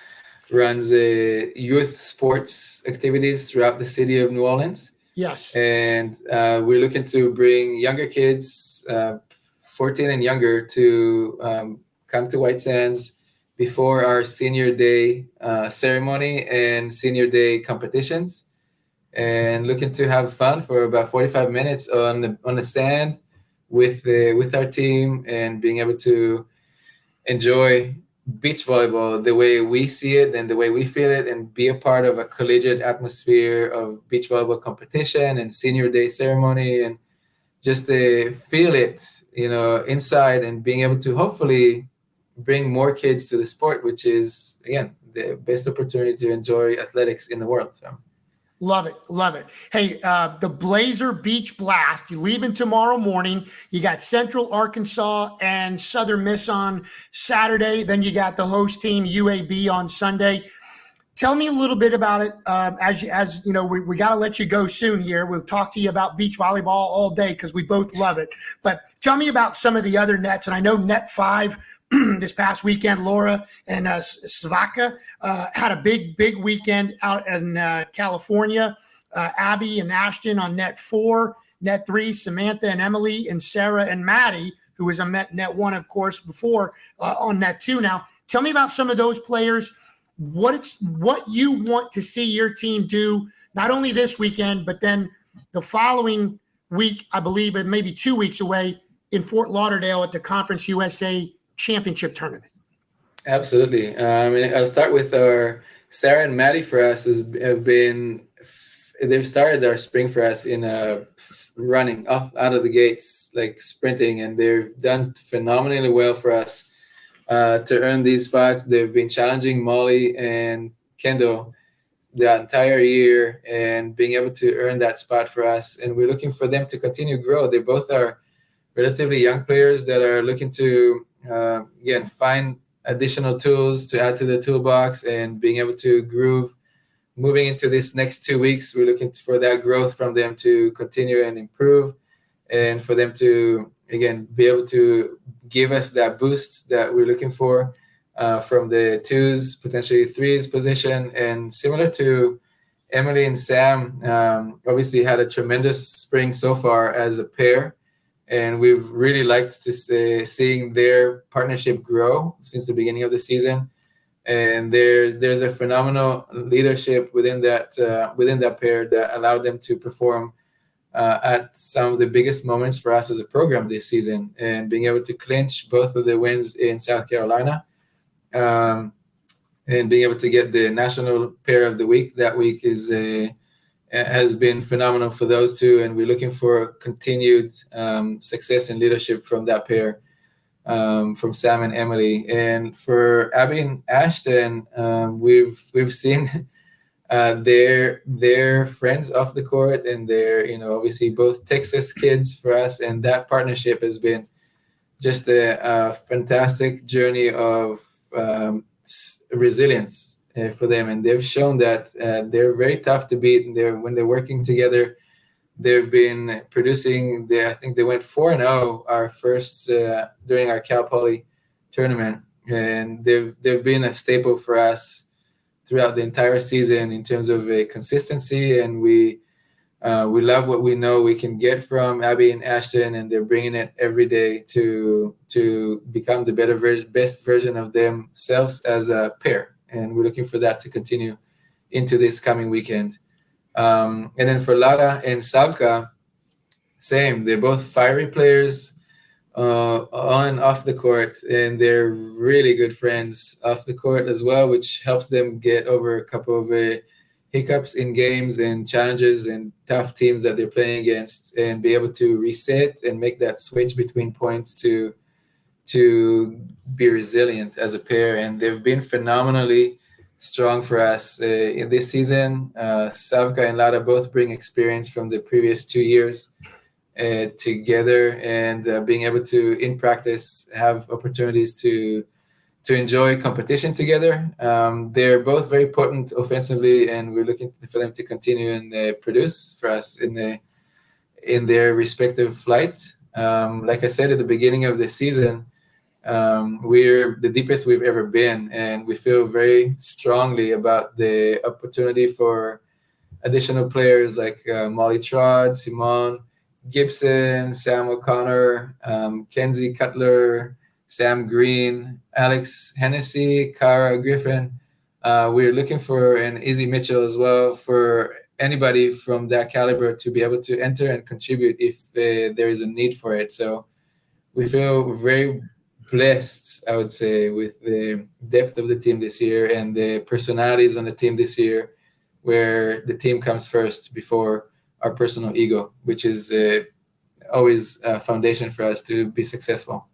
runs youth sports activities throughout the city of New Orleans. Yes. And we're looking to bring younger kids, 14 and younger, to come to White Sands before our senior day ceremony and senior day competitions, and looking to have fun for about 45 minutes on the sand with our team, and being able to enjoy beach volleyball the way we see it and the way we feel it, and be a part of a collegiate atmosphere of beach volleyball competition and senior day ceremony, and just feel it, inside, and being able to hopefully bring more kids to the sport, which is, again, the best opportunity to enjoy athletics in the world. So. Love it. Love it. Hey, the Blazer Beach Blast, you leaving tomorrow morning. You got Central Arkansas and Southern Miss on Saturday. Then you got the host team, UAB, on Sunday. Tell me a little bit about it. As you know, we got to let you go soon here. We'll talk to you about beach volleyball all day because we both love it. But tell me about some of the other nets. And I know Net 5 this past weekend, Laura and Svaka had a big weekend out in California. Abby and Ashton on Net 4. Net 3, Samantha and Emily, and Sarah and Maddie, who was on Net 1, of course, before, on Net 2 now. Tell me about some of those players. What you want to see your team do, not only this weekend, but then the following week, I believe, and maybe 2 weeks away in Fort Lauderdale at the Conference USA Championship Tournament. Absolutely. I'll start with our Sarah and Maddie. For us, they've started our spring for us in running off out of the gates, like sprinting, and they've done phenomenally well for us. To earn these spots. They've been challenging Molly and Kendall the entire year, and being able to earn that spot for us. And we're looking for them to continue to grow. They both are relatively young players that are looking to, find additional tools to add to the toolbox, and being able to groove. Moving into this next 2 weeks, we're looking for that growth from them to continue and improve, and for them to, again, be able to give us that boost that we're looking for from the 2s, potentially 3s position. And similar to Emily and Sam, obviously had a tremendous spring so far as a pair, and we've really liked to seeing their partnership grow since the beginning of the season. And there's a phenomenal leadership within that pair that allowed them to perform at some of the biggest moments for us as a program this season, and being able to clinch both of the wins in South Carolina, and being able to get the National Pair of the Week that week has been phenomenal for those two. And we're looking for continued success and leadership from that pair, from Sam and Emily. And for Abby and Ashton, we've seen they're friends off the court, and they're, obviously both Texas kids for us, and that partnership has been just a fantastic journey of resilience for them. And they've shown that they're very tough to beat, and when they're working together, they've been producing. I think they went 4-0 our first during our Cal Poly tournament, and they've been a staple for us throughout the entire season in terms of consistency. And we love what we know we can get from Abby and Ashton, and they're bringing it every day to become the best version of themselves as a pair. And we're looking for that to continue into this coming weekend. And then for Lara and Savka, same. They're both fiery players on and off the court, and they're really good friends off the court as well, which helps them get over a couple of hiccups in games and challenges and tough teams that they're playing against, and be able to reset and make that switch between points to be resilient as a pair. And they've been phenomenally strong for us in this season. Savka and Lara both bring experience from the previous 2 years together, and being able to, in practice, have opportunities to enjoy competition together. They're both very potent offensively, and we're looking for them to continue and produce for us in their respective flight. Like I said at the beginning of the season, we're the deepest we've ever been, and we feel very strongly about the opportunity for additional players like Molly Trod, Simone Gibson, Sam O'Connor, Kenzie Cutler, Sam Green, Alex Hennessy, Cara Griffin. We're looking for an Izzy Mitchell as well, for anybody from that caliber to be able to enter and contribute if there is a need for it. So we feel very blessed, I would say, with the depth of the team this year and the personalities on the team this year, where the team comes first before our personal ego, which is always a foundation for us to be successful.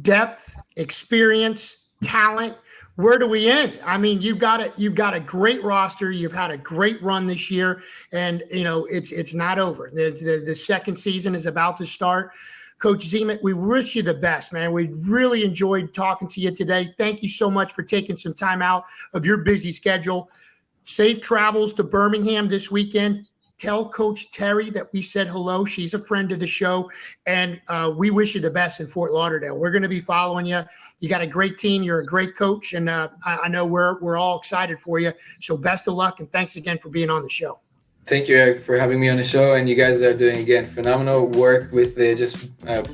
Depth, experience, talent. Where do we end? I mean, you've got a great roster. You've had a great run this year, and it's not over. The second season is about to start. Coach Zimet, we wish you the best, man. We really enjoyed talking to you today. Thank you so much for taking some time out of your busy schedule. Safe travels to Birmingham this weekend. Tell Coach Terry that we said hello. She's a friend of the show, and we wish you the best in Fort Lauderdale. We're going to be following you. You got a great team. You're a great coach, and I know we're all excited for you. So best of luck, and thanks again for being on the show. Thank you, Eric, for having me on the show. And you guys are doing, again, phenomenal work with just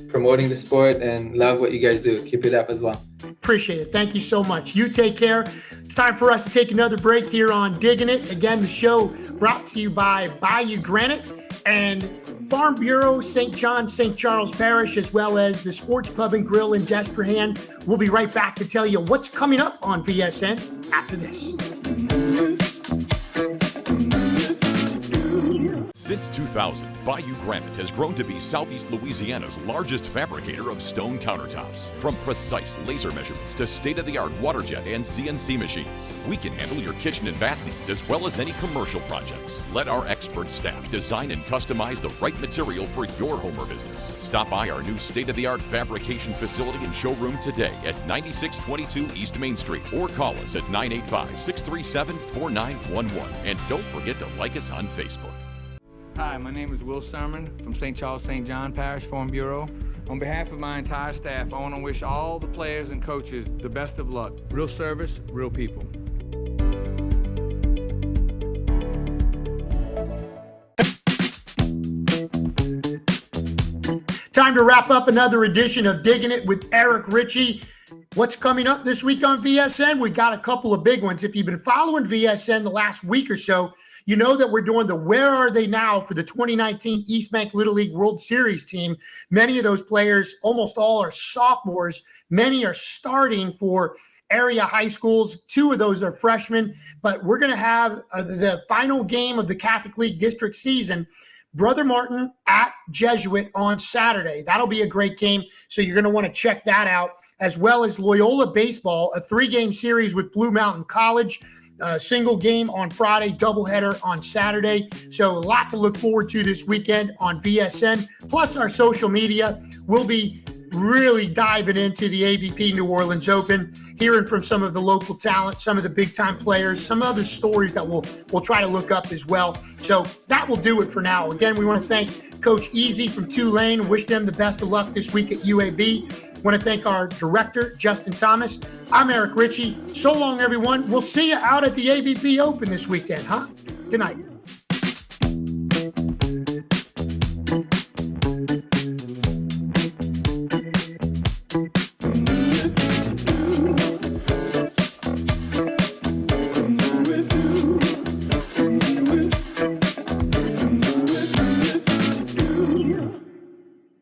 promoting the sport, and love what you guys do. Keep it up as well. Appreciate it. Thank you so much. You take care. It's time for us to take another break here on Diggin' It. Again, the show brought to you by Bayou Granite and Farm Bureau, St. John, St. Charles Parish, as well as the Sports Pub and Grill in Destrehan. We'll be right back to tell you what's coming up on VSN after this. Since 2000, Bayou Granite has grown to be Southeast Louisiana's largest fabricator of stone countertops. From precise laser measurements to state-of-the-art water jet and CNC machines, we can handle your kitchen and bath needs as well as any commercial projects. Let our expert staff design and customize the right material for your home or business. Stop by our new state-of-the-art fabrication facility and showroom today at 9622 East Main Street, or call us at 985-637-4911. And don't forget to like us on Facebook. Hi, my name is Will Sermon from St. Charles St. John Parish Farm Bureau. On behalf of my entire staff, I want to wish all the players and coaches the best of luck. Real service, real people. Time to wrap up another edition of Diggin' It with Eric Richey. What's coming up this week on VSN? We got a couple of big ones. If you've been following VSN the last week or so, you know that we're doing the Where Are They Now for the 2019 East Bank Little League World Series team. Many of those players, almost all, are sophomores. Many are starting for area high schools. 2 of those are freshmen. But we're going to have the final game of the Catholic League district season, Brother Martin at Jesuit, on Saturday. That'll be a great game, so you're going to want to check that out, as well as Loyola Baseball, a 3-game series with Blue Mountain College. Single game on Friday, doubleheader on Saturday. So a lot to look forward to this weekend on VSN. Plus our social media. We'll be really diving into the AVP New Orleans Open, hearing from some of the local talent, some of the big-time players, some other stories that we'll try to look up as well. So that will do it for now. Again, we want to thank Coach Easy from Tulane. Wish them the best of luck this week at UAB. Want to thank our director, Justin Thomas. I'm Eric Richey. So long, everyone. We'll see you out at the AVP Open this weekend, huh? Good night.